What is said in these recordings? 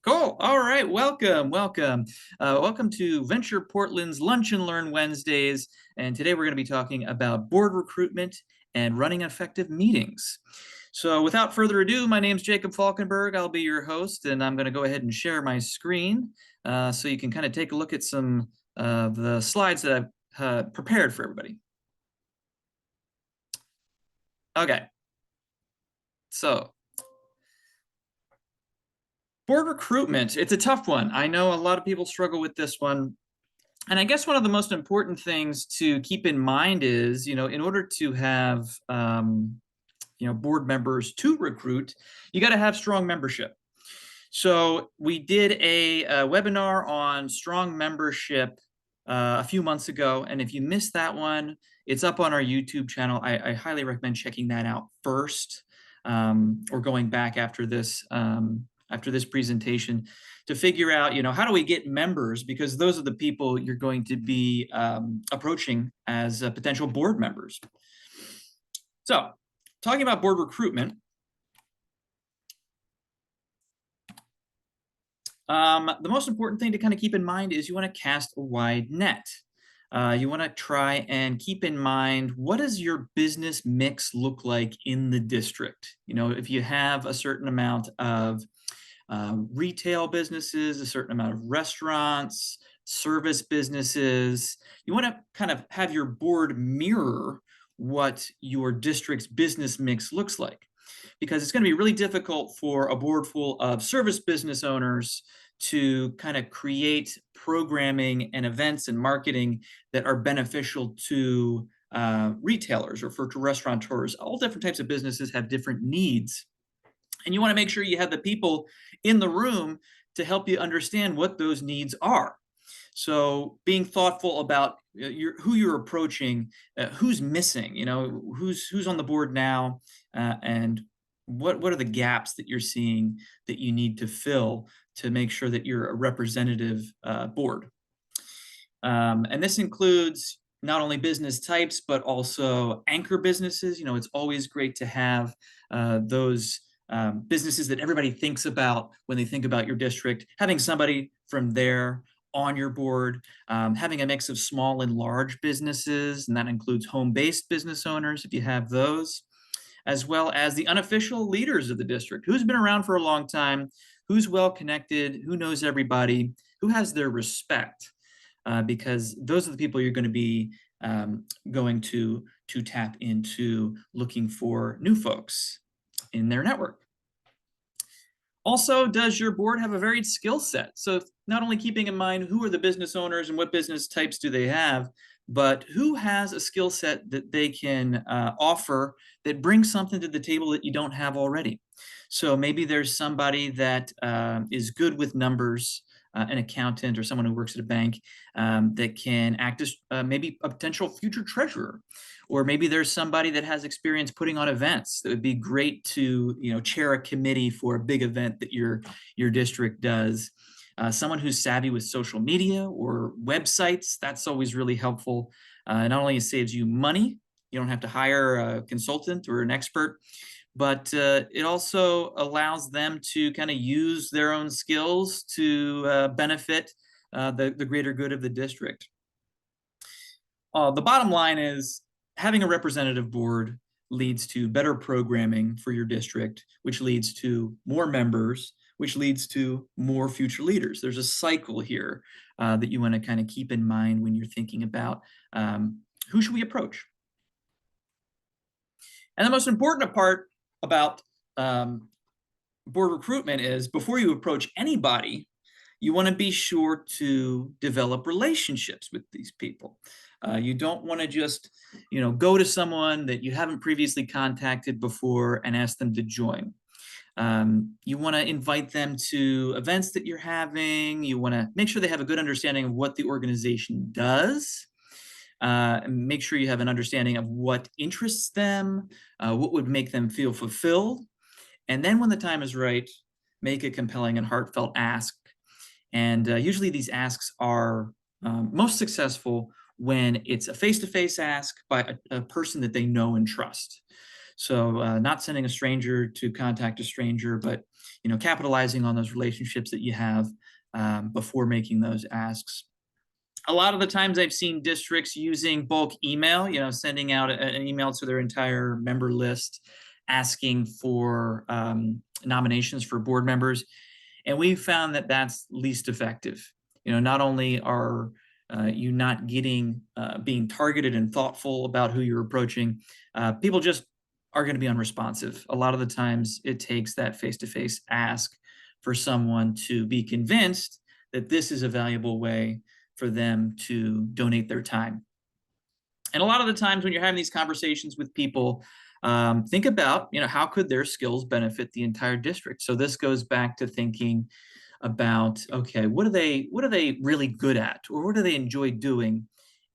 Cool. All right. Welcome to Venture Portland's Lunch and Learn Wednesdays. And today we're going to be talking about board recruitment and running effective meetings. So without further ado, my name's Jacob Falkenberg. I'll be your host, and I'm going to go ahead and share my screen so you can kind of take a look at some of the slides that I've prepared for everybody. Okay. So board recruitment, it's a tough one. I know a lot of people struggle with this one. And I guess one of the most important things to keep in mind is, in order to have, board members to recruit, you got to have strong membership. So we did a webinar on strong membership a few months ago. And if you missed that one, it's up on our YouTube channel. I highly recommend checking that out first, or going back after this presentation to figure out, how do we get members? Because those are the people you're going to be approaching as potential board members. So talking about board recruitment, the most important thing to kind of keep in mind is you want to cast a wide net. You want to try and keep in mind, what does your business mix look like in the district? If you have a certain amount of retail businesses, a certain amount of restaurants, service businesses, you want to kind of have your board mirror what your district's business mix looks like, because it's going to be really difficult for a board full of service business owners to kind of create programming and events and marketing that are beneficial to retailers or to restaurateurs. All different types of businesses have different needs. And you want to make sure you have the people in the room to help you understand what those needs are. So being thoughtful about who you're approaching, who's missing, who's on the board now, and what are the gaps that you're seeing that you need to fill to make sure that you're a representative board. And this includes not only business types, but also anchor businesses. It's always great to have those businesses that everybody thinks about when they think about your district, having somebody from there on your board, having a mix of small and large businesses, and that includes home-based business owners, if you have those, as well as the unofficial leaders of the district, who's been around for a long time, who's well-connected, who knows everybody, who has their respect, because those are the people you're going to be going to tap into, looking for new folks in their network. Also, does your board have a varied skill set? So not only keeping in mind who are the business owners and what business types do they have, but who has a skill set that they can offer that brings something to the table that you don't have already. So maybe there's somebody that is good with numbers, an accountant or someone who works at a bank, that can act as maybe a potential future treasurer. Or maybe there's somebody that has experience putting on events that would be great to, chair a committee for a big event that your district does. Someone who's savvy with social media or websites, that's always really helpful. Not only it saves you money, you don't have to hire a consultant or an expert, but it also allows them to kind of use their own skills to benefit the greater good of the district. The bottom line is, having a representative board leads to better programming for your district, which leads to more members, which leads to more future leaders. There's a cycle here that you want to kind of keep in mind when you're thinking about who should we approach. And the most important part about board recruitment is, before you approach anybody, you want to be sure to develop relationships with these people. You don't want to just, go to someone that you haven't previously contacted before and ask them to join. You want to invite them to events that you're having. You want to make sure they have a good understanding of what the organization does. And make sure you have an understanding of what interests them, what would make them feel fulfilled. And then when the time is right, make a compelling and heartfelt ask. And usually these asks are most successful when it's a face-to-face ask by a person that they know and trust. So not sending a stranger to contact a stranger, but capitalizing on those relationships that you have before making those asks. A lot of the times I've seen districts using bulk email, sending out an email to their entire member list asking for nominations for board members. And we found that that's least effective. Not only are you not getting being targeted and thoughtful about who you're approaching, people just are going to be unresponsive. A lot of the times it takes that face-to-face ask for someone to be convinced that this is a valuable way for them to donate their time. And a lot of the times when you're having these conversations with people, think about, how could their skills benefit the entire district? So this goes back to thinking about, okay, what are they really good at, or what do they enjoy doing,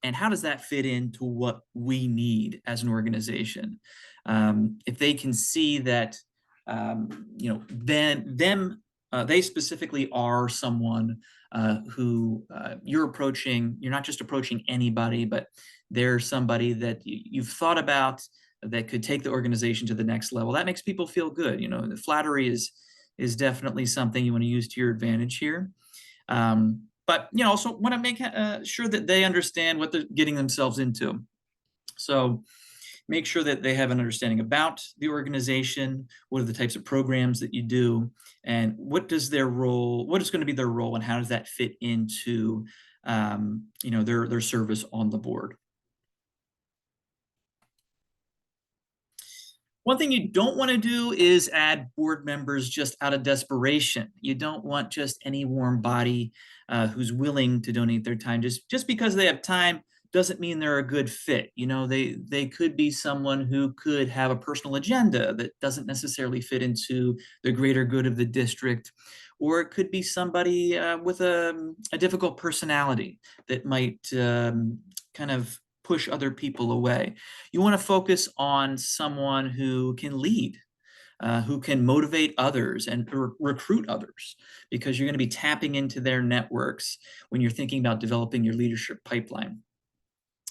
and how does that fit into what we need as an organization? If they can see that, then them they specifically are someone who you're approaching. You're not just approaching anybody, but they're somebody that you've thought about that could take the organization to the next level. That makes people feel good. The flattery is definitely something you want to use to your advantage here. But also want to make sure that they understand what they're getting themselves into. So make sure that they have an understanding about the organization, what are the types of programs that you do, and what is going to be their role, and how does that fit into their service on the board. One thing you don't want to do is add board members just out of desperation. You don't want just any warm body who's willing to donate their time. Just because they have time doesn't mean they're a good fit. They could be someone who could have a personal agenda that doesn't necessarily fit into the greater good of the district, or it could be somebody with a difficult personality that might kind of push other people away. You want to focus on someone who can lead, who can motivate others and recruit others, because you're going to be tapping into their networks when you're thinking about developing your leadership pipeline.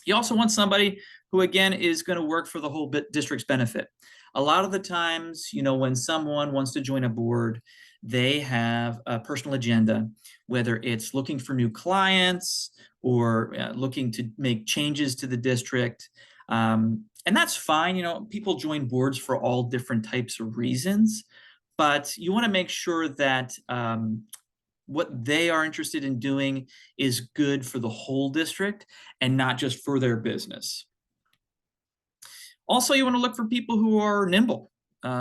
You also want somebody who, again, is going to work for the whole district's benefit. A lot of the times, when someone wants to join a board, they have a personal agenda, whether it's looking for new clients or looking to make changes to the district. And that's fine. People join boards for all different types of reasons, but you want to make sure that what they are interested in doing is good for the whole district and not just for their business. Also, you want to look for people who are nimble,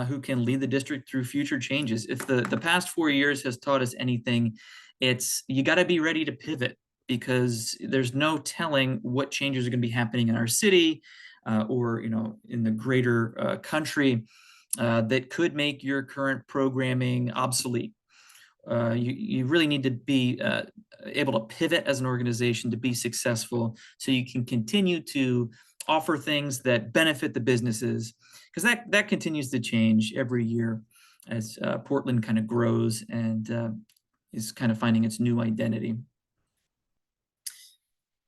who can lead the district through future changes. If the past 4 years has taught us anything, it's you got to be ready to pivot, because there's no telling what changes are going to be happening in our city or in the greater country that could make your current programming obsolete. You really need to be able to pivot as an organization to be successful, so you can continue to offer things that benefit the businesses, because that continues to change every year as Portland kind of grows and is kind of finding its new identity.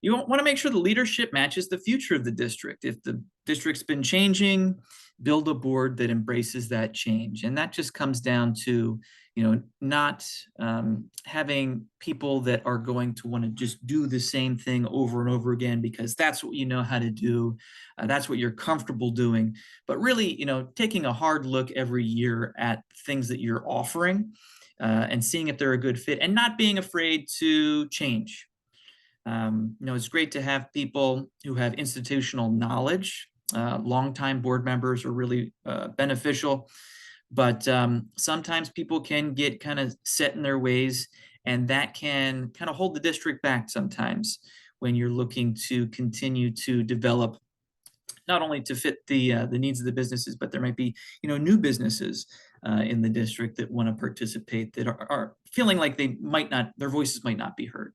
You want to make sure the leadership matches the future of the district. If the district's been changing, build a board that embraces that change. And that just comes down to, not having people that are going to want to just do the same thing over and over again because that's what you know how to do. That's what you're comfortable doing. But really, taking a hard look every year at things that you're offering and seeing if they're a good fit, and not being afraid to change. It's great to have people who have institutional knowledge. Longtime board members are really beneficial, but sometimes people can get kind of set in their ways, and that can kind of hold the district back sometimes when you're looking to continue to develop, not only to fit the needs of the businesses, but there might be new businesses in the district that want to participate, that are feeling like their voices might not be heard.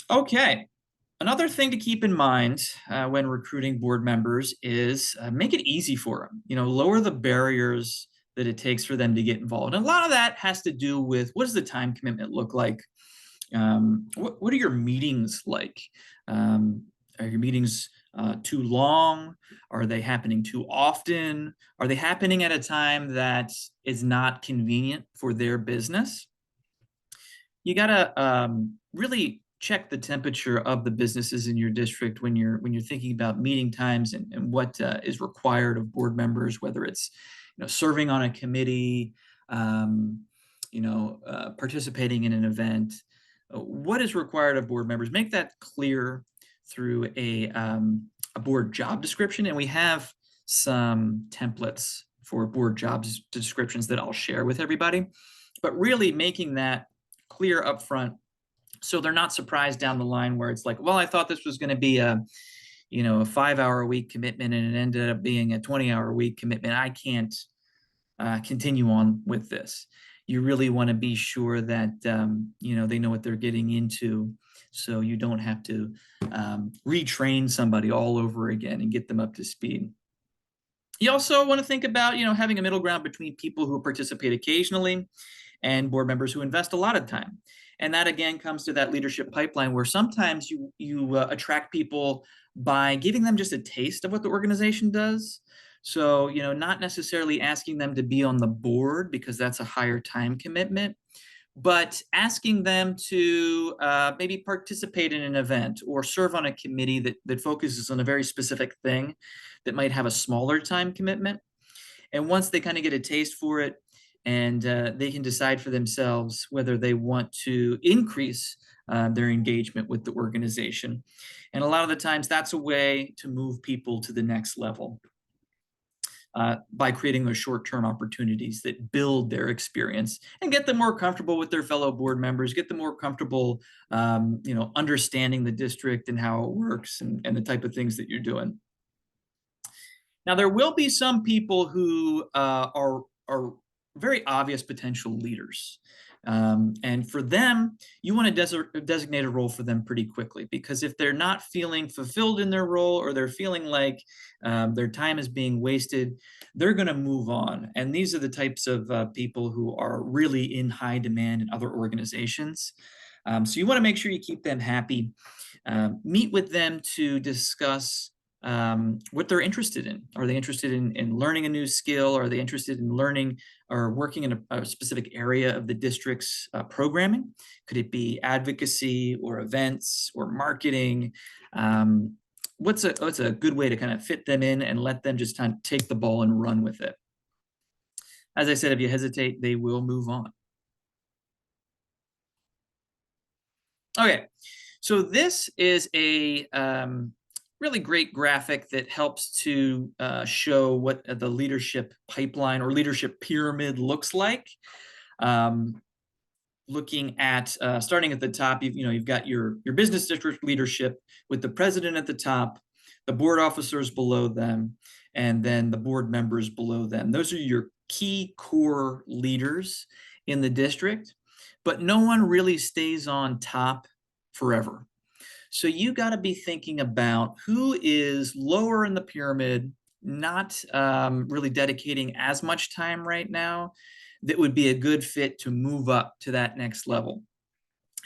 Okay. Another thing to keep in mind when recruiting board members is make it easy for them. Lower the barriers that it takes for them to get involved. And a lot of that has to do with, what does the time commitment look like? What are your meetings like? Are your meetings too long? Are they happening too often? Are they happening at a time that is not convenient for their business? You got to really check the temperature of the businesses in your district when you're thinking about meeting times and what is required of board members, whether it's serving on a committee, um, participating in an event. What is required of board members? Make that clear through a board job description, and we have some templates for board jobs descriptions that I'll share with everybody. But really making that clear upfront so they're not surprised down the line where it's like, well, I thought this was going to be a 5-hour a week commitment and it ended up being a 20-hour a week commitment. I can't continue on with this. You really want to be sure that they know what they're getting into, so you don't have to retrain somebody all over again and get them up to speed. You also want to think about having a middle ground between people who participate occasionally and board members who invest a lot of time. And that again comes to that leadership pipeline where sometimes you attract people by giving them just a taste of what the organization does. So, not necessarily asking them to be on the board because that's a higher time commitment, but asking them to maybe participate in an event or serve on a committee that focuses on a very specific thing that might have a smaller time commitment. And once they kind of get a taste for it, and they can decide for themselves whether they want to increase their engagement with the organization. And a lot of the times that's a way to move people to the next level by creating those short-term opportunities that build their experience and get them more comfortable with their fellow board members, get them more comfortable, understanding the district and how it works and the type of things that you're doing. Now, there will be some people who are very obvious potential leaders. And for them, you want to designate a role for them pretty quickly, because if they're not feeling fulfilled in their role or they're feeling like their time is being wasted, they're going to move on. And these are the types of people who are really in high demand in other organizations. So you want to make sure you keep them happy. Meet with them to discuss what they're interested in. Are they interested in learning a new skill? Are they interested in learning or working in a specific area of the district's programming? Could it be advocacy or events or marketing? What's a good way to kind of fit them in and let them just kind of take the ball and run with it? As I said, if you hesitate, they will move on. Okay, so this is a really great graphic that helps to show what the leadership pipeline or leadership pyramid looks like. Looking at starting at the top, you've got your business district leadership with the president at the top, the board officers below them, and then the board members below them. Those are your key core leaders in the district, but no one really stays on top forever. So you got to be thinking about who is lower in the pyramid, not really dedicating as much time right now, that would be a good fit to move up to that next level.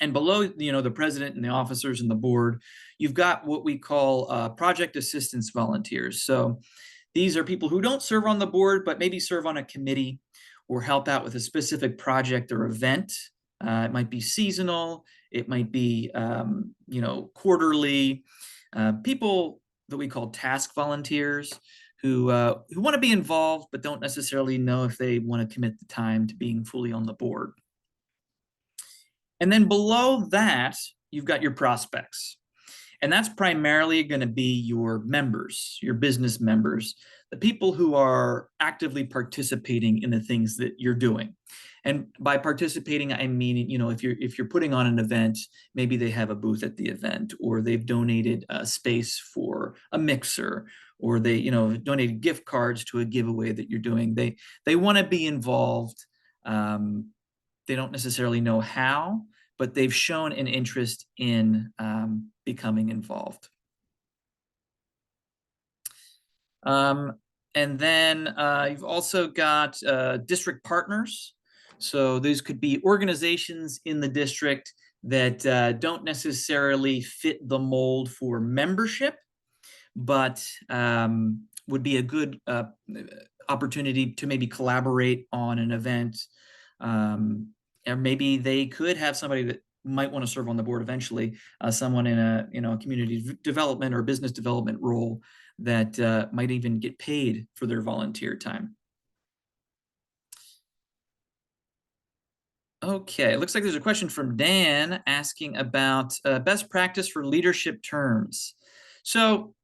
And below, the president and the officers and the board, you've got what we call project assistance volunteers. So these are people who don't serve on the board, but maybe serve on a committee or help out with a specific project or event. It might be seasonal. It might be, quarterly. People that we call task volunteers who want to be involved but don't necessarily know if they want to commit the time to being fully on the board. And then below that, you've got your prospects. And that's primarily going to be your members, your business members, the people who are actively participating in the things that you're doing. And by participating, I mean, if you're putting on an event, maybe they have a booth at the event, or they've donated a space for a mixer, or they, donated gift cards to a giveaway that you're doing. They want to be involved. They don't necessarily know how, but they've shown an interest in becoming involved. And then you've also got district partners. So these could be organizations in the district that don't necessarily fit the mold for membership, but would be a good opportunity to maybe collaborate on an event. And maybe they could have somebody that might want to serve on the board eventually, someone in a community development or business development role that might even get paid for their volunteer time. Okay, it looks like there's a question from Dan asking about best practice for leadership terms. So,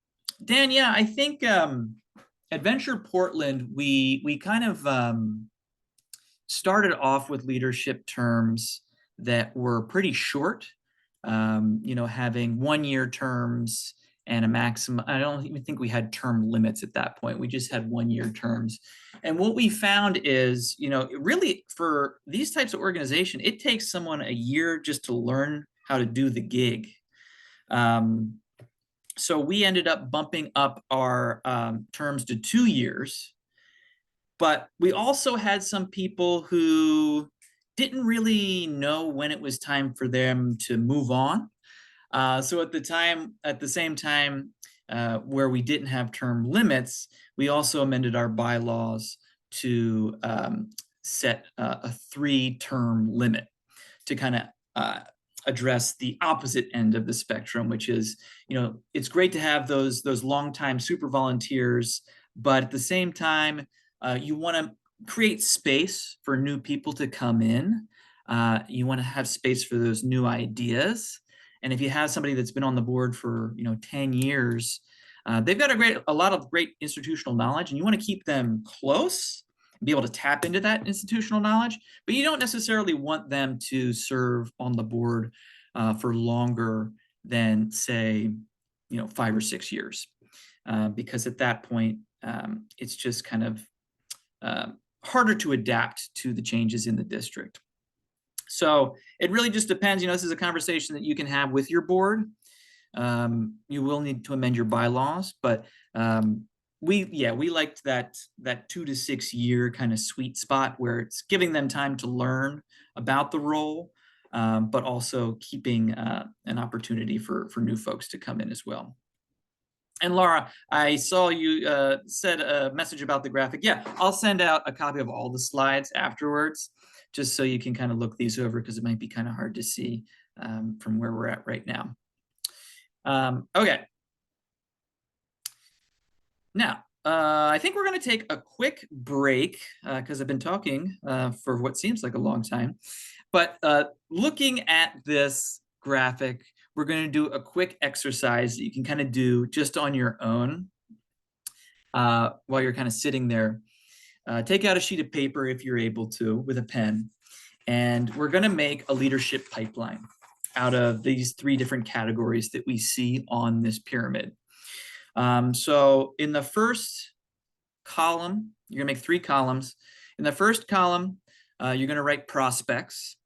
Dan, yeah, I think at Venture Portland, we kind of started off with leadership terms that were pretty short, having 1 year terms and a maximum. I don't even think we had term limits at that point. We just had 1 year terms. And what we found is, really for these types of organization, it takes someone a year just to learn how to do the gig. So we ended up bumping up our terms to 2 years. But we also had some people who didn't really know when it was time for them to move on. So at the same time, where we didn't have term limits, we also amended our bylaws to set a 3-term limit to kind of address the opposite end of the spectrum, which is, it's great to have those longtime super volunteers, but at the same time, you want to create space for new people to come in. You want to have space for those new ideas. And if you have somebody that's been on the board for 10 years, they've got a lot of great institutional knowledge, and you want to keep them close and be able to tap into that institutional knowledge. But you don't necessarily want them to serve on the board for longer than, say, 5 or 6 years, because at that point, it's just kind of harder to adapt to the changes in the district. So it really just depends. This is a conversation that you can have with your board. You will need to amend your bylaws, but we liked that 2 to 6 year kind of sweet spot where it's giving them time to learn about the role, but also keeping an opportunity for new folks to come in as well. And Laura, I saw you said a message about the graphic. Yeah, I'll send out a copy of all the slides afterwards, just so you can kind of look these over, because it might be kind of hard to see from where we're at right now. Okay. Now, I think we're going to take a quick break because I've been talking for what seems like a long time. But looking at this graphic, we're going to do a quick exercise that you can kind of do just on your own while you're kind of sitting there. Take out a sheet of paper if you're able to with a pen, and we're going to make a leadership pipeline out of these 3 different categories that we see on this pyramid. So in the first column, you're going to make 3 columns. In the first column, you're going to write prospects.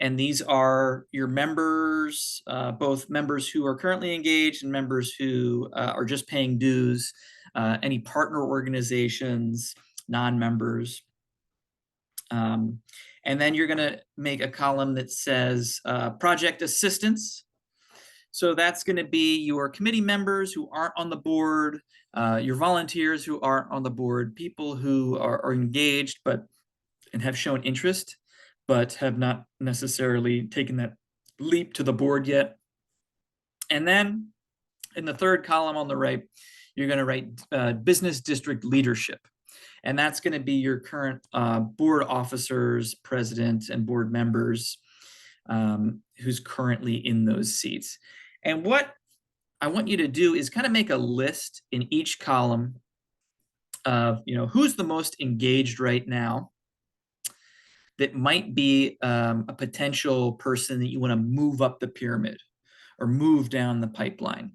And these are your members, both members who are currently engaged and members who are just paying dues, any partner organizations, non-members. And then you're going to make a column that says project assistance. So that's going to be your committee members who aren't on the board, your volunteers who aren't on the board, people who are engaged and have shown interest, but have not necessarily taken that leap to the board yet. And then in the third column on the right, you're going to write business district leadership. And that's going to be your current board officers, president, and board members who's currently in those seats. And what I want you to do is kind of make a list in each column of, who's the most engaged right now, that might be a potential person that you want to move up the pyramid or move down the pipeline.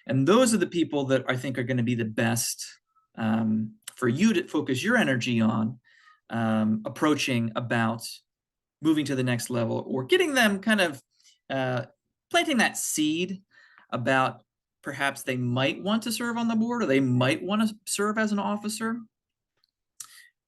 And those are the people that I think are going to be the best for you to focus your energy on approaching about moving to the next level, or getting them kind of planting that seed about perhaps they might want to serve on the board, or they might want to serve as an officer.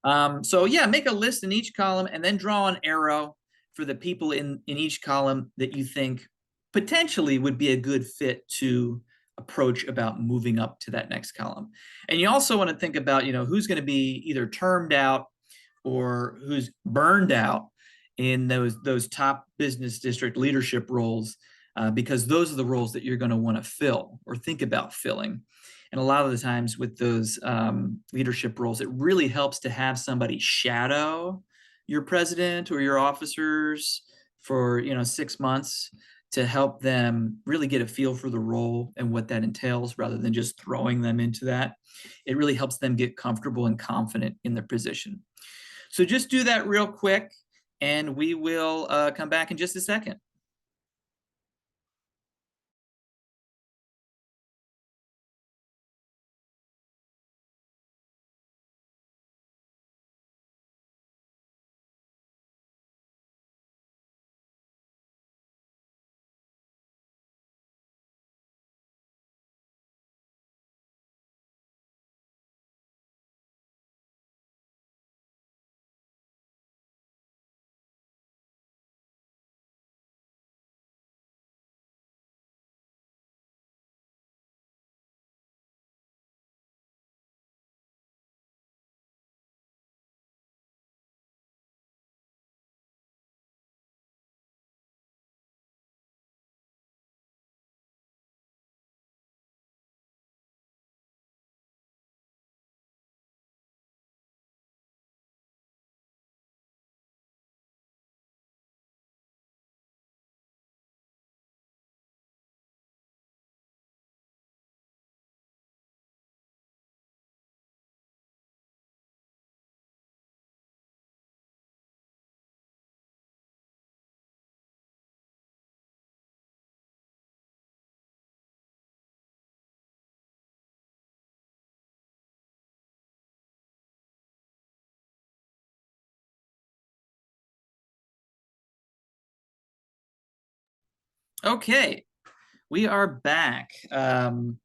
So yeah, make a list in each column and then draw an arrow for the people in each column that you think potentially would be a good fit to approach about moving up to that next column. And you also want to think about, who's going to be either termed out or who's burned out in those top business district leadership roles, because those are the roles that you're going to want to fill or think about filling. And a lot of the times with those leadership roles, it really helps to have somebody shadow your president or your officers for 6 months to help them really get a feel for the role and what that entails rather than just throwing them into that. It really helps them get comfortable and confident in their position. So just do that real quick, and we will come back in just a second. Okay, we are back. And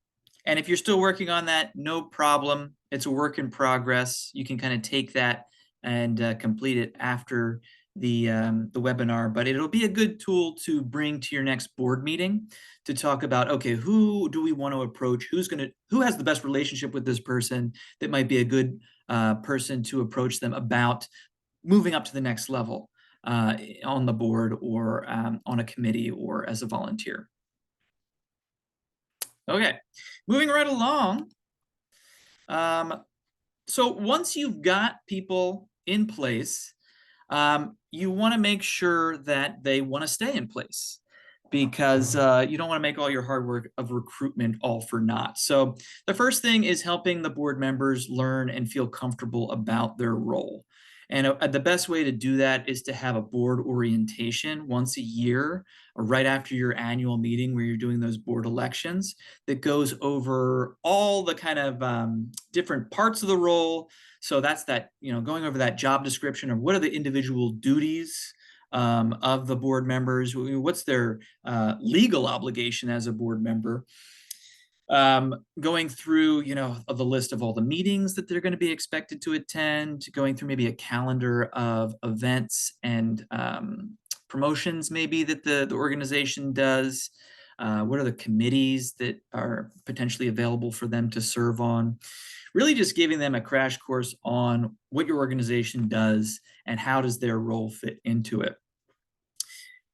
if you're still working on that, no problem. It's a work in progress. You can kind of take that and complete it after the webinar, but it'll be a good tool to bring to your next board meeting to talk about, okay, who do we want to approach? Who has the best relationship with this person that might be a good person to approach them about moving up to the next level on the board or on a committee or as a volunteer. Okay, moving right along. So once you've got people in place, you want to make sure that they want to stay in place because you don't want to make all your hard work of recruitment all for naught. So the first thing is helping the board members learn and feel comfortable about their role. And the best way to do that is to have a board orientation once a year or right after your annual meeting where you're doing those board elections that goes over all the kind of different parts of the role. So that's that, going over that job description of what are the individual duties of the board members, what's their legal obligation as a board member, going through, of the list of all the meetings that they're going to be expected to attend, going through maybe a calendar of events and promotions maybe that the organization does. What are the committees that are potentially available for them to serve on? Really just giving them a crash course on what your organization does and how does their role fit into it.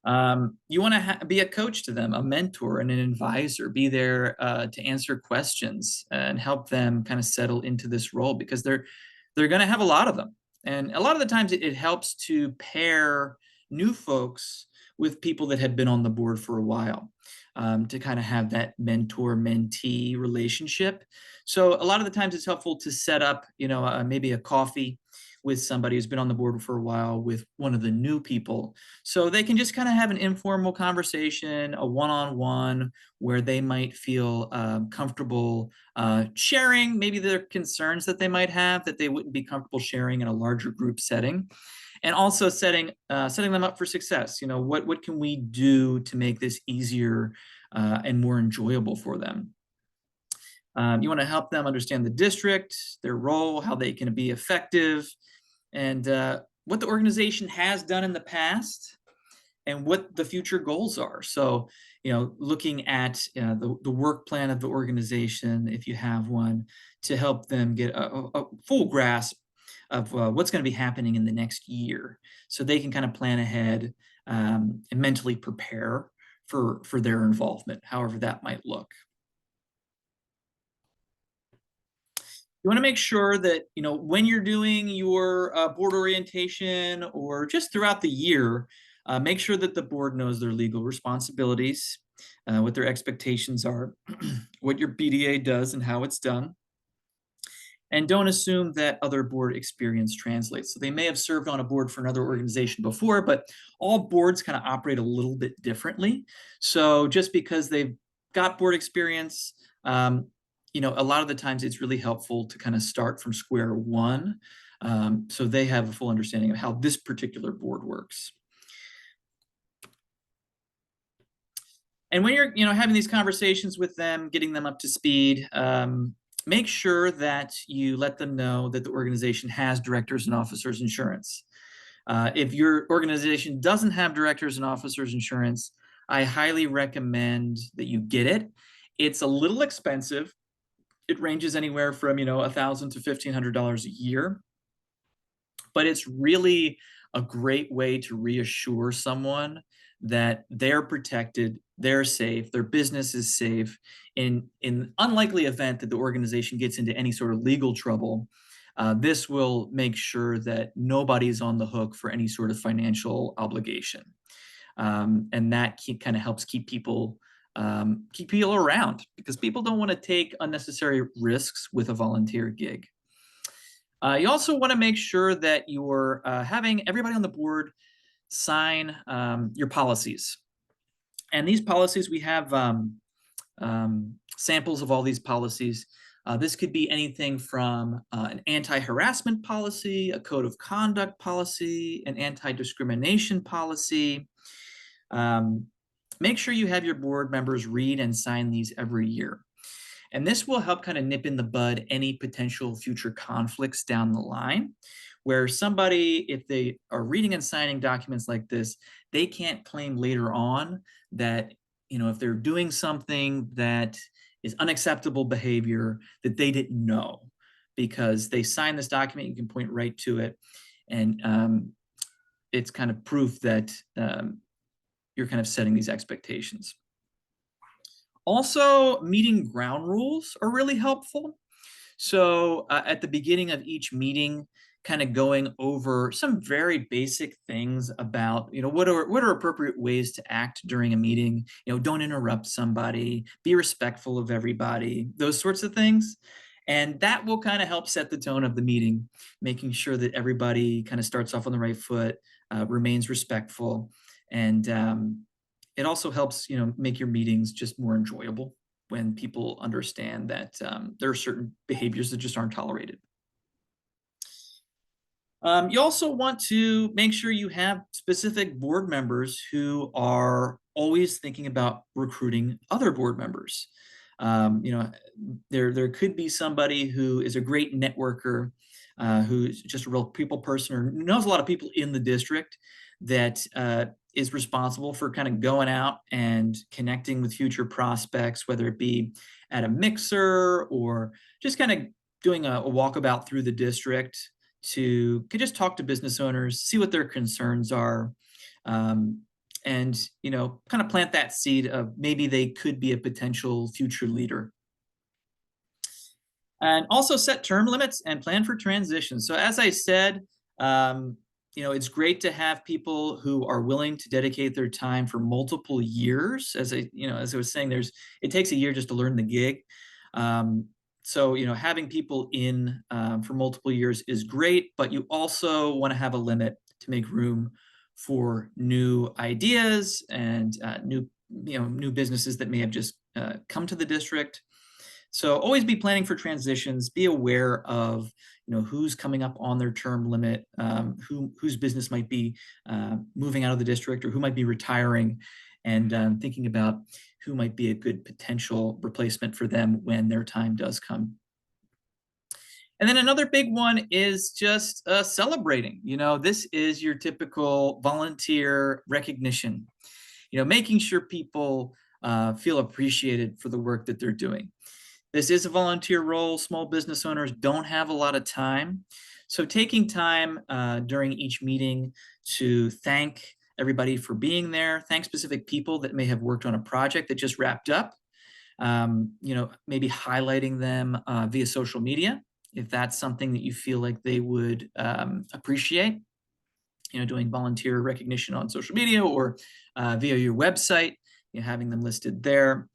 You want to be a coach to them, a mentor and an advisor, be there to answer questions and help them kind of settle into this role because they're going to have a lot of them. And a lot of the times it helps to pair new folks with people that have been on the board for a while to kind of have that mentor-mentee relationship. So a lot of the times it's helpful to set up, maybe a coffee with somebody who's been on the board for a while with one of the new people. So they can just kind of have an informal conversation, a one-on-one where they might feel comfortable sharing maybe their concerns that they might have that they wouldn't be comfortable sharing in a larger group setting. And also setting them up for success. What can we do to make this easier and more enjoyable for them? You want to help them understand the district, their role, how they can be effective, and what the organization has done in the past and what the future goals are. So looking at the work plan of the organization, if you have one, to help them get a full grasp of what's going to be happening in the next year, so they can kind of plan ahead and mentally prepare for their involvement, however that might look. You want to make sure that when you're doing your board orientation or just throughout the year, make sure that the board knows their legal responsibilities, what their expectations are, what your BDA does and how it's done, and don't assume that other board experience translates. So they may have served on a board for another organization before, but all boards kind of operate a little bit differently. So just because they've got board experience, a lot of the times it's really helpful to kind of start from square one, so they have a full understanding of how this particular board works. And when you're having these conversations with them, getting them up to speed, make sure that you let them know that the organization has directors and officers insurance. If your organization doesn't have directors and officers insurance, I highly recommend that you get it. It's a little expensive. It ranges anywhere from $1,000 to $1,500 a year, but it's really a great way to reassure someone that they're protected, they're safe, their business is safe. In unlikely event that the organization gets into any sort of legal trouble, this will make sure that nobody's on the hook for any sort of financial obligation. And that kind of helps keep people around, because people don't want to take unnecessary risks with a volunteer gig. You also want to make sure that you're having everybody on the board sign your policies. And these policies, we have samples of all these policies. This could be anything from an anti-harassment policy, a code of conduct policy, an anti-discrimination policy. Make sure you have your board members read and sign these every year. And this will help kind of nip in the bud any potential future conflicts down the line, where somebody, if they are reading and signing documents like this, they can't claim later on that, if they're doing something that is unacceptable behavior, that they didn't know, because they signed this document. You can point right to it. And it's kind of proof that you're kind of setting these expectations. Also, meeting ground rules are really helpful. So at the beginning of each meeting, kind of going over some very basic things about, what are appropriate ways to act during a meeting. Don't interrupt somebody, be respectful of everybody, those sorts of things. And that will kind of help set the tone of the meeting, making sure that everybody kind of starts off on the right foot, remains respectful. And it also helps, make your meetings just more enjoyable when people understand that there are certain behaviors that just aren't tolerated. You also want to make sure you have specific board members who are always thinking about recruiting other board members. There could be somebody who is a great networker, who's just a real people person, or knows a lot of people in the district, that is responsible for kind of going out and connecting with future prospects, whether it be at a mixer or just kind of doing a walkabout through the district could just talk to business owners, see what their concerns are, and kind of plant that seed of maybe they could be a potential future leader. And also set term limits and plan for transition. So as I said, it's great to have people who are willing to dedicate their time for multiple years. As I was saying, it takes a year just to learn the gig. So having people in for multiple years is great, but you also want to have a limit to make room for new ideas and new businesses that may have just come to the district. So always be planning for transitions. Be aware of who's coming up on their term limit, whose business might be moving out of the district, or who might be retiring, and thinking about who might be a good potential replacement for them when their time does come. And then another big one is just celebrating. This is your typical volunteer recognition. Making sure people feel appreciated for the work that they're doing. This is a volunteer role. Small business owners don't have a lot of time. So taking time during each meeting to thank everybody for being there, thank specific people that may have worked on a project that just wrapped up, maybe highlighting them via social media if that's something that you feel like they would appreciate. Doing volunteer recognition on social media or via your website, having them listed there.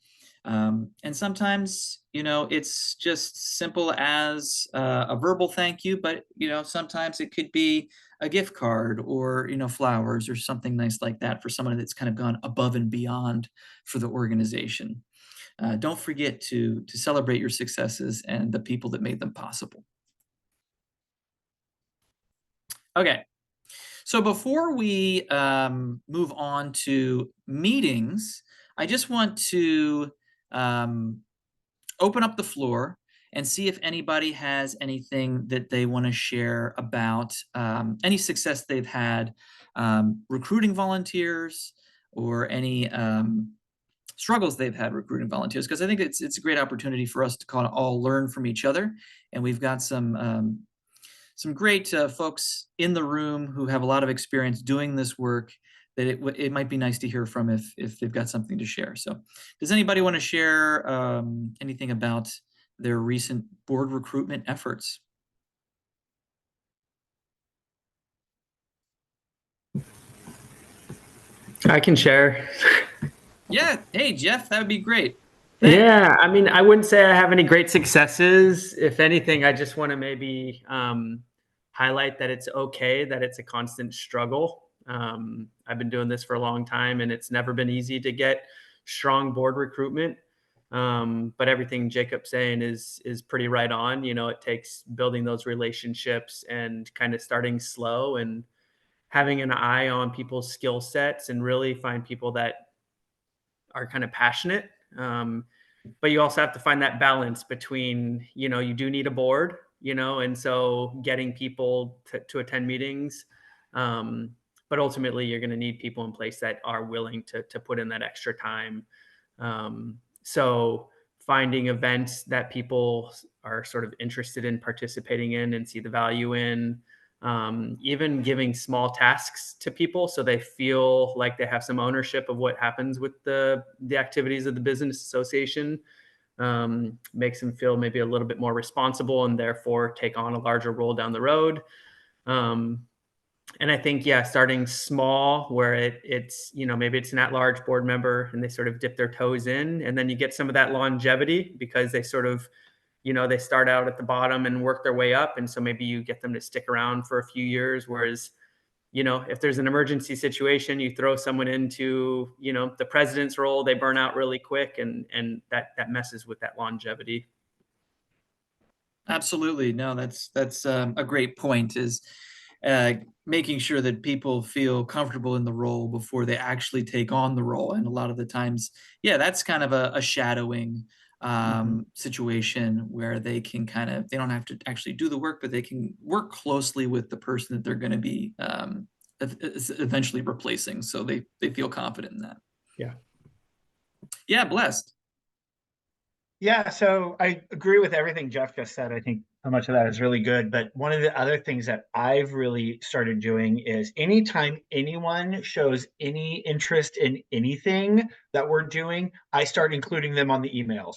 And sometimes, it's just simple as a verbal thank you, but, sometimes it could be a gift card or, flowers or something nice like that for someone that's kind of gone above and beyond for the organization. Don't forget to celebrate your successes and the people that made them possible. Okay, so before we move on to meetings, I just want to um, open up the floor and see if anybody has anything that they want to share about any success they've had recruiting volunteers or any struggles they've had recruiting volunteers, because I think it's a great opportunity for us to kind of all learn from each other. And we've got some great folks in the room who have a lot of experience doing this work that it might be nice to hear from if they've got something to share. So does anybody want to share anything about their recent board recruitment efforts? I can share. Yeah. Hey, Jeff, that would be great. Thanks. Yeah, I mean, I wouldn't say I have any great successes. If anything, I just want to maybe highlight that it's okay, that it's a constant struggle. I've been doing this for a long time, and it's never been easy to get strong board recruitment. But everything Jacob's saying is pretty right on. It takes building those relationships and kind of starting slow and having an eye on people's skill sets and really find people that are kind of passionate. But you also have to find that balance between, you do need a board, and so getting people to attend meetings. But ultimately, you're going to need people in place that are willing to put in that extra time. So finding events that people are sort of interested in participating in and see the value in, even giving small tasks to people so they feel like they have some ownership of what happens with the activities of the business association, makes them feel maybe a little bit more responsible and therefore take on a larger role down the road. And I think, yeah, starting small where it's, maybe it's an at-large board member and they sort of dip their toes in, and then you get some of that longevity because they sort of, they start out at the bottom and work their way up. And so maybe you get them to stick around for a few years. Whereas, if there's an emergency situation, you throw someone into, the president's role, they burn out really quick, and that messes with that longevity. Absolutely. No, that's a great point, is making sure that people feel comfortable in the role before they actually take on the role. And a lot of the times, yeah, that's kind of a shadowing Mm-hmm. situation where they don't have to actually do the work, but they can work closely with the person that they're going to be eventually replacing. So they feel confident in that. Yeah. Yeah, blessed. Yeah, so I agree with everything Jeff just said. I think so much of that is really good. But one of the other things that I've really started doing is anytime anyone shows any interest in anything that we're doing, I start including them on the emails.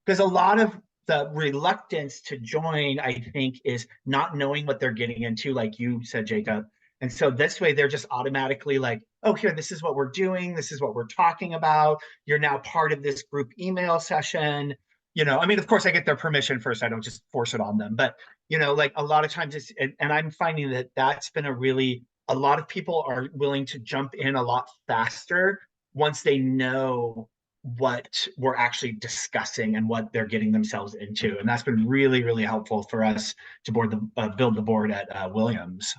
Because a lot of the reluctance to join, I think, is not knowing what they're getting into, like you said, Jacob. And so this way, they're just automatically like, oh, here, this is what we're doing. This is what we're talking about. You're now part of this group email session. I mean, of course, I get their permission first. I don't just force it on them. But, like a lot of times and I'm finding that that's been a lot of people are willing to jump in a lot faster once they know what we're actually discussing and what they're getting themselves into. And that's been really, really helpful for us to build the board at Williams.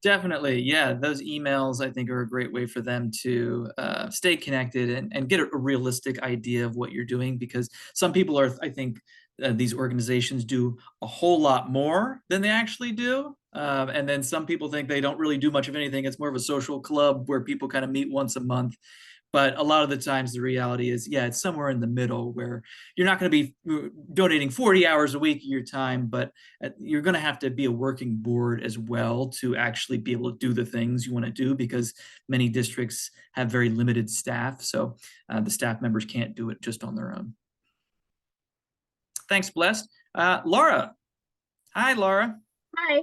Definitely. Yeah. Those emails, I think, are a great way for them to stay connected and get a realistic idea of what you're doing, because some people I think, these organizations do a whole lot more than they actually do. And then some people think they don't really do much of anything. It's more of a social club where people kind of meet once a month. But a lot of the times the reality is, yeah, it's somewhere in the middle where you're not going to be donating 40 hours a week of your time, but you're going to have to be a working board as well to actually be able to do the things you want to do, because many districts have very limited staff. So the staff members can't do it just on their own. Thanks, Blessed. Laura. Hi, Laura. Hi.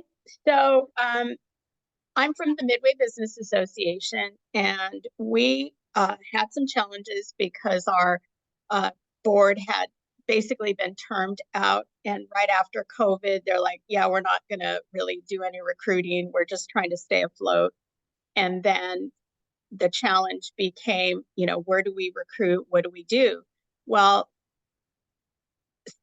So I'm from the Midway Business Association, and we had some challenges because our board had basically been termed out. And right after COVID, they're like, yeah, we're not going to really do any recruiting. We're just trying to stay afloat. And then the challenge became, where do we recruit? What do we do? Well,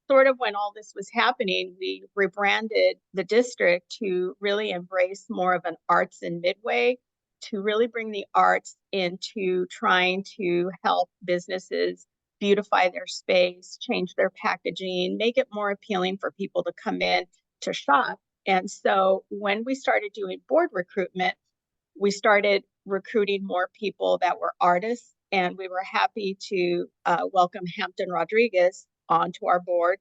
sort of when all this was happening, we rebranded the district to really embrace more of an arts and midway, to really bring the arts into trying to help businesses beautify their space, change their packaging, make it more appealing for people to come in to shop. And so when we started doing board recruitment, we started recruiting more people that were artists, and we were happy to welcome Hampton Rodriguez onto our board.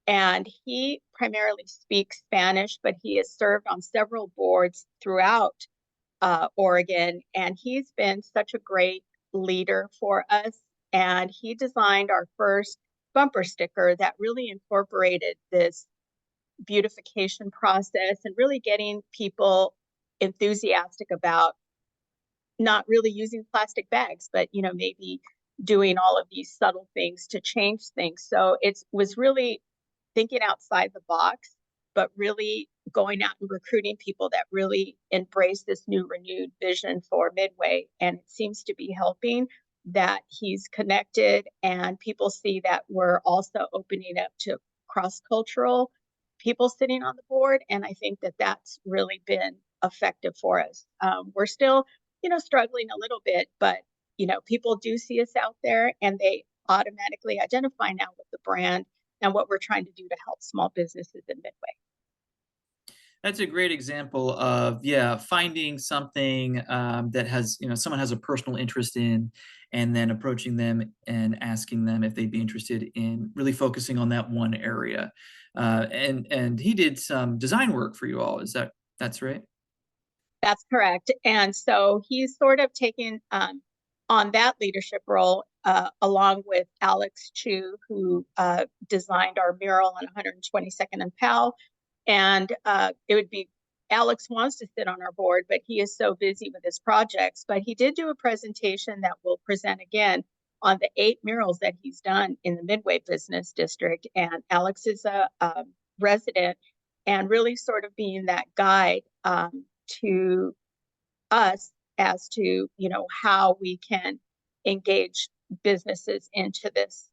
And he primarily speaks Spanish, but he has served on several boards throughout Oregon. And he's been such a great leader for us. And he designed our first bumper sticker that really incorporated this beautification process and really getting people enthusiastic about not really using plastic bags, but maybe doing all of these subtle things to change things. So it was really thinking outside the box, but really going out and recruiting people that really embrace this new renewed vision for Midway. And it seems to be helping, that he's connected, and people see that we're also opening up to cross-cultural people sitting on the board. And I think that that's really been effective for us. We're still, struggling a little bit, but, people do see us out there, and they automatically identify now with the brand and what we're trying to do to help small businesses in Midway. That's a great example of, yeah, finding something that has, someone has a personal interest in, and then approaching them and asking them if they'd be interested in really focusing on that one area. And he did some design work for you all. That's right? That's correct. And so he's sort of taken on that leadership role, along with Alex Chu, who designed our mural on 122nd and Powell. And it would be, Alex wants to sit on our board, but he is so busy with his projects. But he did do a presentation that we'll present again on the 8 murals that he's done in the Midway Business District. And Alex is a resident, and really sort of being that guide to us as to, how we can engage businesses into this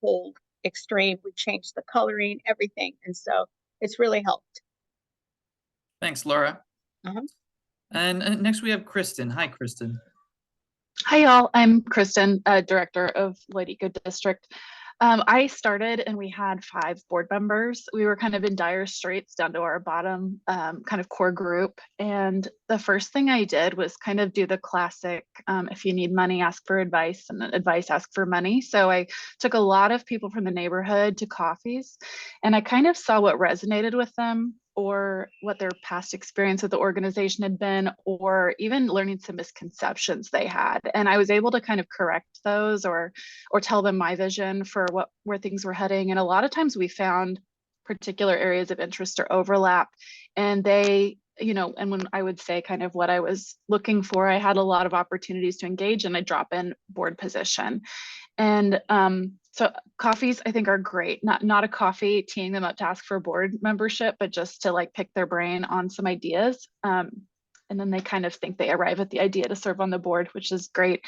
whole extreme. We changed the coloring, everything. And so it's really helped. Thanks, Laura. Uh-huh. And next we have Kristen. Hi, Kristen. Hi, y'all. I'm Kristen, director of Light Eco District. I started and we had 5 board members. We were kind of in dire straits down to our bottom kind of core group. And the first thing I did was kind of do the classic, if you need money, ask for advice, and advice, ask for money. So I took a lot of people from the neighborhood to coffees, and I kind of saw what resonated with them, or what their past experience with the organization had been, or even learning some misconceptions they had. And I was able to kind of correct those, or tell them my vision for where things were heading. And a lot of times we found particular areas of interest or overlap, and they, and when I would say kind of what I was looking for, I had a lot of opportunities to engage in a drop-in board position. And so coffees, I think, are great. Not a coffee teeing them up to ask for board membership, but just to like pick their brain on some ideas. And then they kind of think they arrive at the idea to serve on the board, which is great.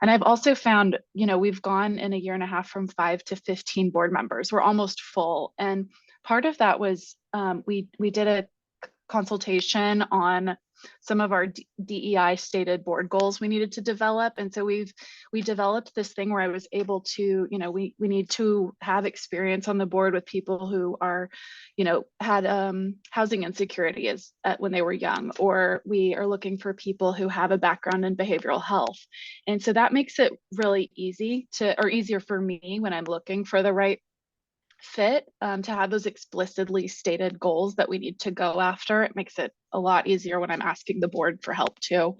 And I've also found, we've gone in a year and a half from 5 to 15 board members. We're almost full. And part of that was we did a consultation on some of our DEI stated board goals we needed to develop. And so we developed this thing where I was able to, we need to have experience on the board with people who are, had housing insecurity when they were young, or we are looking for people who have a background in behavioral health. And so that makes it really easier for me when I'm looking for the right fit, to have those explicitly stated goals that we need to go after. It makes it a lot easier when I'm asking the board for help too.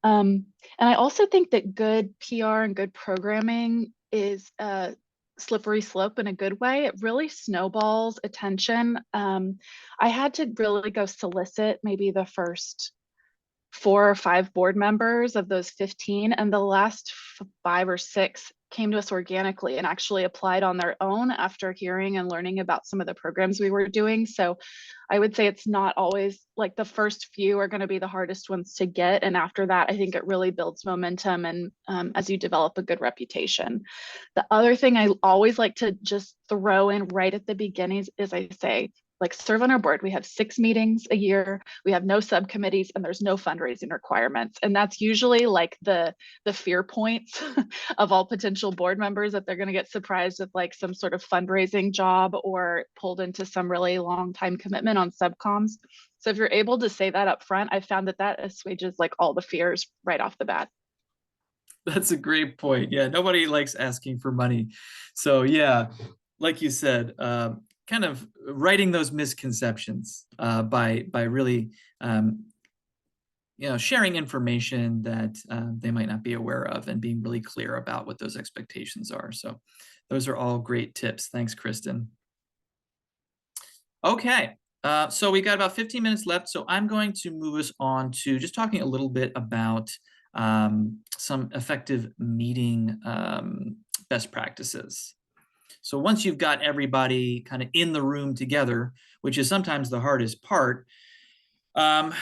And I also think that good PR and good programming is a slippery slope in a good way. It really snowballs attention. I had to really go solicit maybe the first 4 or 5 board members of those 15, and the last 5 or 6 came to us organically and actually applied on their own after hearing and learning about some of the programs we were doing. So I would say it's not always like the first few are going to be the hardest ones to get. And after that, I think it really builds momentum and as you develop a good reputation. The other thing I always like to just throw in right at the beginnings is I say, like, serve on our board. We have 6 meetings a year. We have no subcommittees and there's no fundraising requirements. And that's usually like the fear points of all potential board members, that they're going to get surprised with like some sort of fundraising job or pulled into some really long time commitment on subcoms. So if you're able to say that up front, I found that assuages like all the fears right off the bat. That's a great point. Yeah, nobody likes asking for money. So yeah, like you said, kind of writing those misconceptions by really sharing information that they might not be aware of, and being really clear about what those expectations are. So those are all great tips. Thanks, Kristen. Okay, so we got about 15 minutes left, so I'm going to move us on to just talking a little bit about some effective meeting best practices. So once you've got everybody kind of in the room together, which is sometimes the hardest part,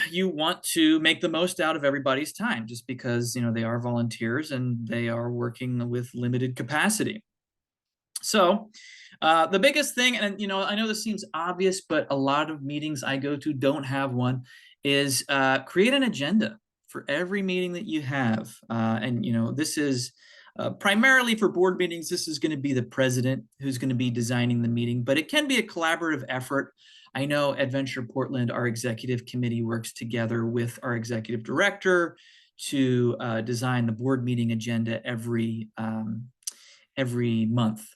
you want to make the most out of everybody's time, just because they are volunteers and they are working with limited capacity. So the biggest thing, and I know this seems obvious, but a lot of meetings I go to don't have one, is create an agenda for every meeting that you have. And this is primarily for board meetings. This is going to be the president who's going to be designing the meeting, but it can be a collaborative effort. I know Adventure Portland, our executive committee, works together with our executive director to design the board meeting agenda every month.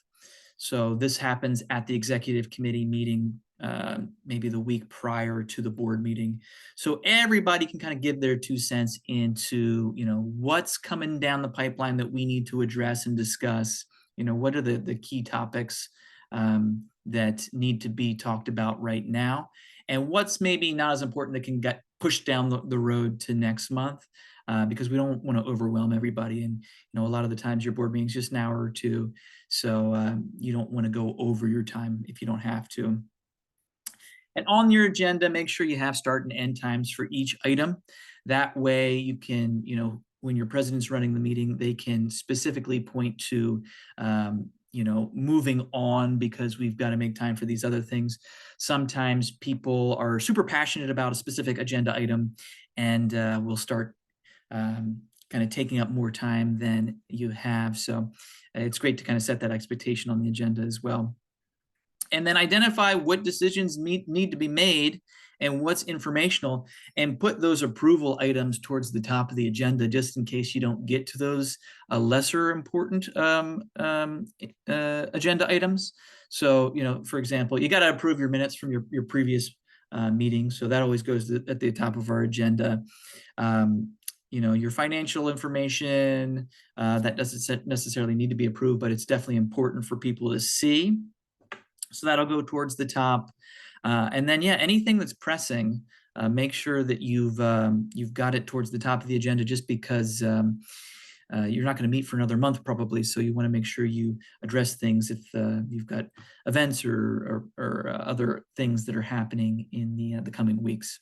So this happens at the executive committee meeting, maybe the week prior to the board meeting. So everybody can kind of give their 2 cents into, what's coming down the pipeline that we need to address and discuss. What are the key topics that need to be talked about right now, and what's maybe not as important that can get pushed down the road to next month, because we don't want to overwhelm everybody. And a lot of the times your board meeting's just an hour or 2, so you don't want to go over your time if you don't have to. And on your agenda, make sure you have start and end times for each item. That way you can, when your president's running the meeting, they can specifically point to moving on because we've got to make time for these other things. Sometimes people are super passionate about a specific agenda item and will start kind of taking up more time than you have. So it's great to kind of set that expectation on the agenda as well. And then identify what decisions need to be made and what's informational, and put those approval items towards the top of the agenda, just in case you don't get to those lesser important agenda items. So, for example, you got to approve your minutes from your previous meeting. So that always goes at the top of our agenda. Your financial information, that doesn't necessarily need to be approved, but it's definitely important for people to see. So that'll go towards the top. And then, anything that's pressing, make sure that you've got it towards the top of the agenda, just because you're not going to meet for another month probably. So you want to make sure you address things if you've got events or other things that are happening in the coming weeks.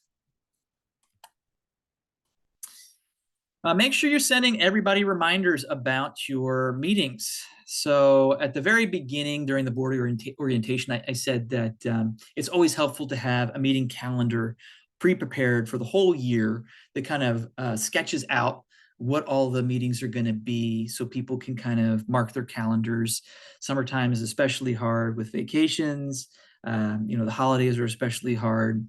Make sure you're sending everybody reminders about your meetings. So at the very beginning, during the board orientation, I said that it's always helpful to have a meeting calendar pre-prepared for the whole year that kind of sketches out what all the meetings are going to be so people can kind of mark their calendars. Summertime is especially hard with vacations. The holidays are especially hard.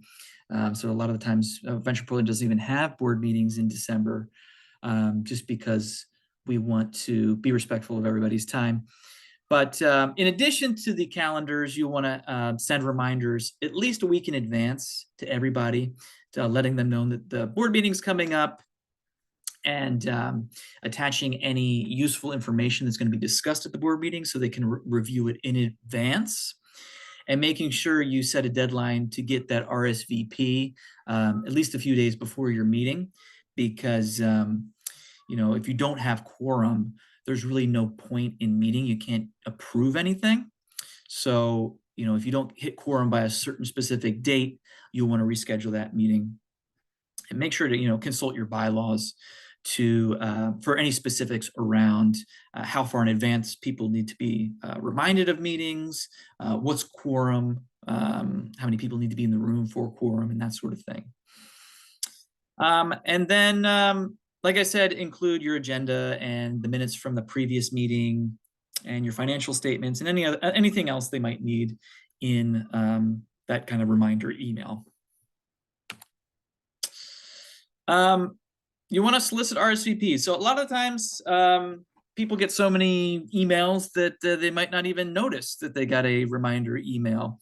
So a lot of the times Venture Portland doesn't even have board meetings in December, just because we want to be respectful of everybody's time. But in addition to the calendars, you want to send reminders at least a week in advance to everybody, letting them know that the board meeting's coming up, and attaching any useful information that's going to be discussed at the board meeting so they can review it in advance, and making sure you set a deadline to get that RSVP at least a few days before your meeting, because if you don't have quorum, there's really no point in meeting. You can't approve anything. So, if you don't hit quorum by a certain specific date, you'll want to reschedule that meeting. And make sure to, consult your bylaws for any specifics around how far in advance people need to be reminded of meetings, what's quorum, how many people need to be in the room for quorum, and that sort of thing. And then, like I said, include your agenda and the minutes from the previous meeting and your financial statements and anything else they might need in that kind of reminder email. You want to solicit RSVPs. So a lot of times people get so many emails that they might not even notice that they got a reminder email.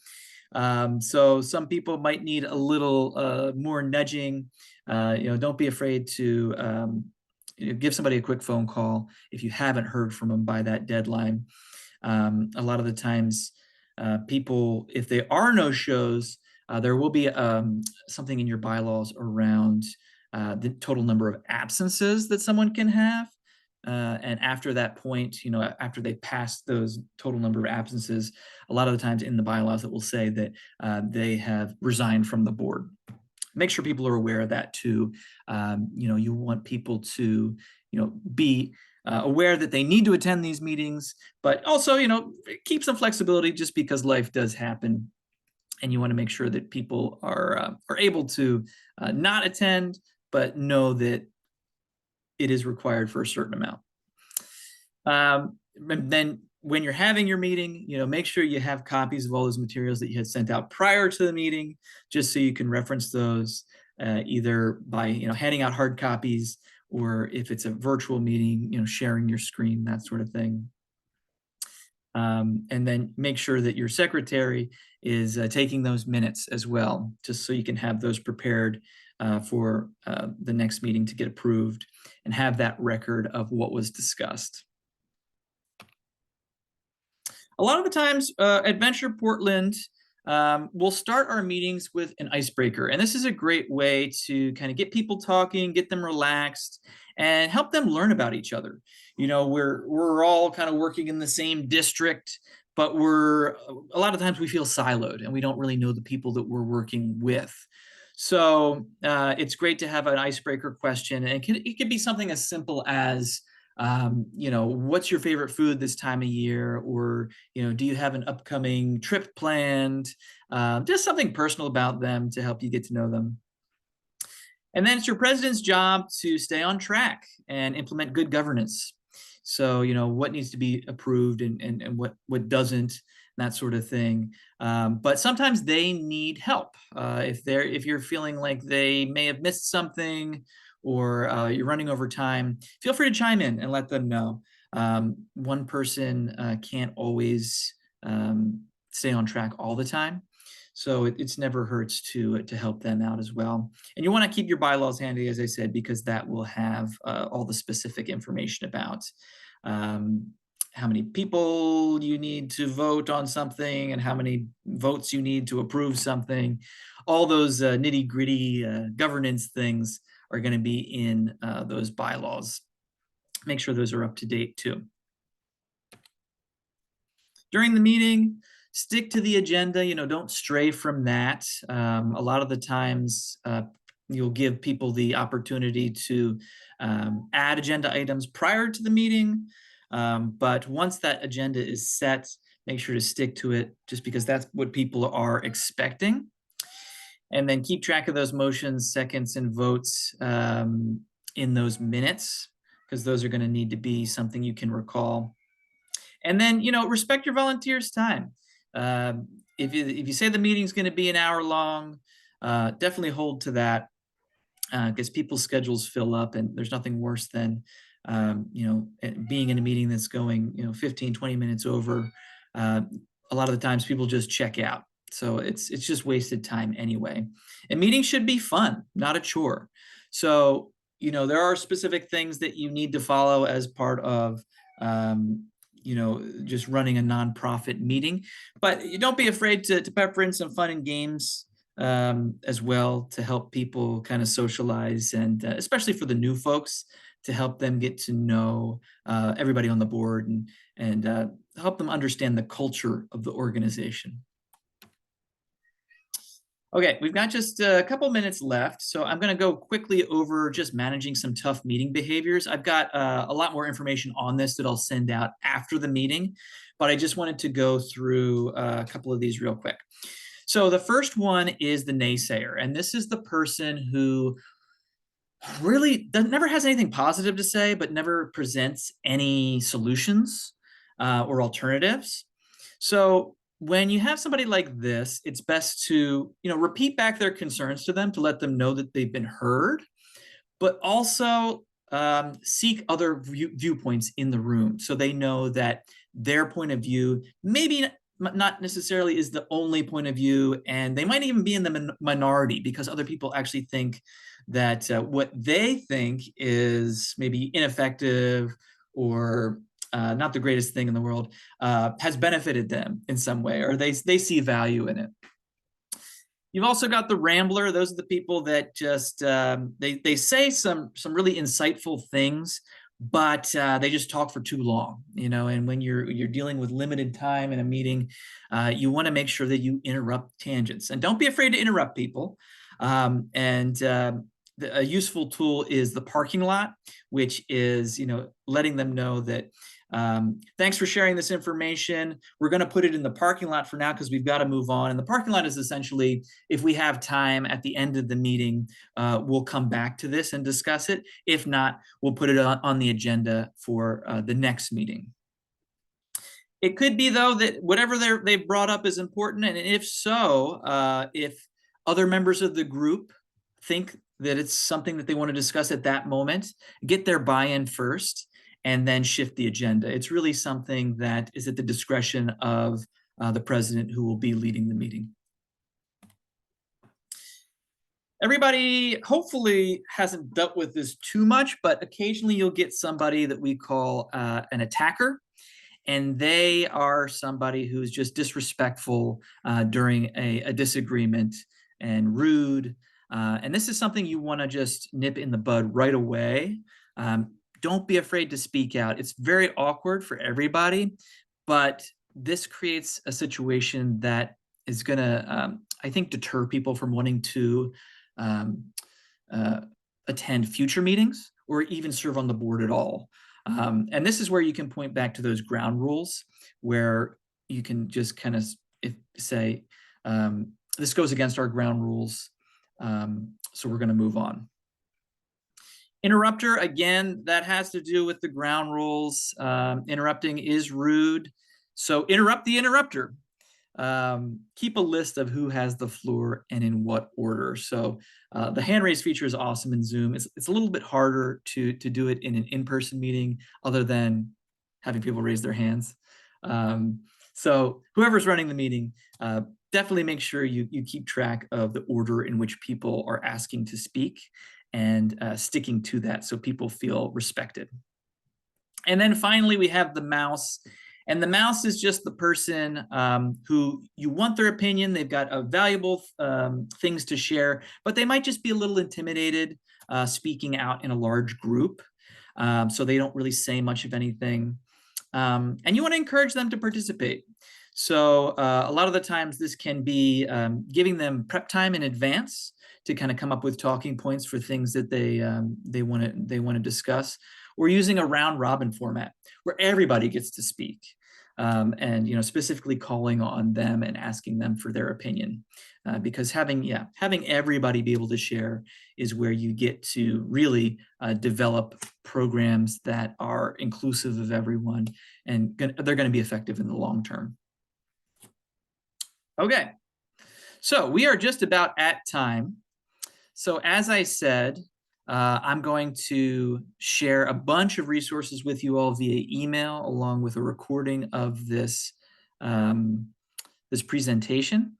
So some people might need a little more nudging. Don't be afraid to give somebody a quick phone call if you haven't heard from them by that deadline. A lot of the times people, if there are no shows, there will be something in your bylaws around the total number of absences that someone can have. And after that point, after they pass those total number of absences, a lot of the times in the bylaws it will say that they have resigned from the board. Make sure people are aware of that too. You want people to, be aware that they need to attend these meetings, but also, keep some flexibility just because life does happen. And you want to make sure that people are able to not attend, but know that it is required for a certain amount. And then when you're having your meeting, make sure you have copies of all those materials that you had sent out prior to the meeting, just so you can reference those either by handing out hard copies, or if it's a virtual meeting, sharing your screen, that sort of thing. And then make sure that your secretary is taking those minutes as well, just so you can have those prepared for the next meeting to get approved and have that record of what was discussed. A lot of the times at Venture Portland, we'll start our meetings with an icebreaker. And this is a great way to kind of get people talking, get them relaxed, and help them learn about each other. We're all kind of working in the same district, but a lot of times we feel siloed and we don't really know the people that we're working with. So it's great to have an icebreaker question. And it can be something as simple as, what's your favorite food this time of year? Or, do you have an upcoming trip planned? Just something personal about them to help you get to know them. And then it's your president's job to stay on track and implement good governance. So, what needs to be approved and what doesn't, that sort of thing. But sometimes they need help. If you're feeling like they may have missed something, or you're running over time, feel free to chime in and let them know. One person can't always stay on track all the time. So it's never hurts to help them out as well. And you want to keep your bylaws handy, as I said, because that will have all the specific information about how many people you need to vote on something and how many votes you need to approve something. All those nitty gritty governance things are going to be in those bylaws. Make sure those are up to date too. During the meeting, stick to the agenda, don't stray from that. A lot of the times you'll give people the opportunity to add agenda items prior to the meeting. But once that agenda is set, make sure to stick to it, just because that's what people are expecting. and then keep track of those motions, seconds, and votes in those minutes, because those are going to need to be something you can recall. And then, respect your volunteers' time. If you say the meeting's going to be an hour long, definitely hold to that, because people's schedules fill up, and there's nothing worse than being in a meeting that's going 15, 20 minutes over. A lot of the times people just check out, so it's just wasted time anyway. And meetings should be fun, not a chore. So there are specific things that you need to follow as part of just running a nonprofit meeting, but you don't be afraid to pepper in some fun and games as well, to help people kind of socialize, and especially for the new folks, to help them get to know everybody on the board, and help them understand the culture of the organization. Okay, we've got just a couple minutes left, so I'm going to go quickly over just managing some tough meeting behaviors. I've got a lot more information on this that I'll send out after the meeting, but I just wanted to go through a couple of these real quick. So the first one is the naysayer, and this is the person who really never has anything positive to say, but never presents any solutions or alternatives. So when you have somebody like this, it's best to repeat back their concerns to them, to let them know that they've been heard, but also seek other viewpoints in the room, so they know that their point of view maybe not necessarily is the only point of view, and they might even be in the minority, because other people actually think that what they think is maybe ineffective or not the greatest thing in the world has benefited them in some way, or they see value in it. You've also got the rambler. Those are the people that just they say some really insightful things, but they just talk for too long, and when you're dealing with limited time in a meeting, you want to make sure that you interrupt tangents, and don't be afraid to interrupt people. A useful tool is the parking lot, which is letting them know that thanks for sharing this information. We're going to put it in the parking lot for now, because we've got to move on. And the parking lot is essentially, if we have time at the end of the meeting, we'll come back to this and discuss it. If not, we'll put it on the agenda for the next meeting. It could be, though, that whatever they've brought up is important. And if so, if other members of the group think that it's something that they want to discuss at that moment, get their buy-in first, and then shift the agenda. It's really something that is at the discretion of the president, who will be leading the meeting. Everybody hopefully hasn't dealt with this too much, but occasionally you'll get somebody that we call an attacker. And they are somebody who's just disrespectful during a disagreement, and rude. And this is something you want to just nip in the bud right away. Don't be afraid to speak out. It's very awkward for everybody, but this creates a situation that is going to, I think, deter people from wanting to attend future meetings or even serve on the board at all. And this is where you can point back to those ground rules, where you can just kind of say, this goes against our ground rules, so we're going to move on. Interrupter, again, that has to do with the ground rules. Interrupting is rude, so interrupt the interrupter. Keep a list of who has the floor and in what order. So the hand raise feature is awesome in Zoom. It's a little bit harder to do it in an in-person meeting, other than having people raise their hands. So whoever's running the meeting, definitely make sure you keep track of the order in which people are asking to speak, and sticking to that, so people feel respected. And then finally, we have the mouse. And the mouse is just the person who you want their opinion. They've got valuable things to share, but they might just be a little intimidated speaking out in a large group. So they don't really say much of anything. And you want to encourage them to participate. So a lot of the times this can be giving them prep time in advance to kind of come up with talking points for things that they want to discuss, or using a round robin format where everybody gets to speak. and specifically calling on them and asking them for their opinion, because having everybody be able to share is where you get to really develop programs that are inclusive of everyone, and they're going to be effective in the long term. Okay, so we are just about at time. So as I said, I'm going to share a bunch of resources with you all via email, along with a recording of this this presentation.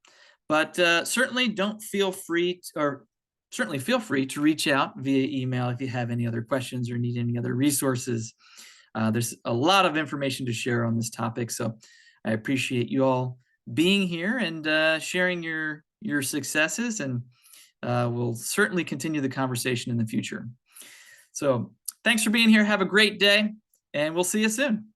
But certainly feel free to reach out via email if you have any other questions or need any other resources. There's a lot of information to share on this topic, so I appreciate you all being here and sharing your successes, and we'll certainly continue the conversation in the future. So thanks for being here. Have a great day, and we'll see you soon.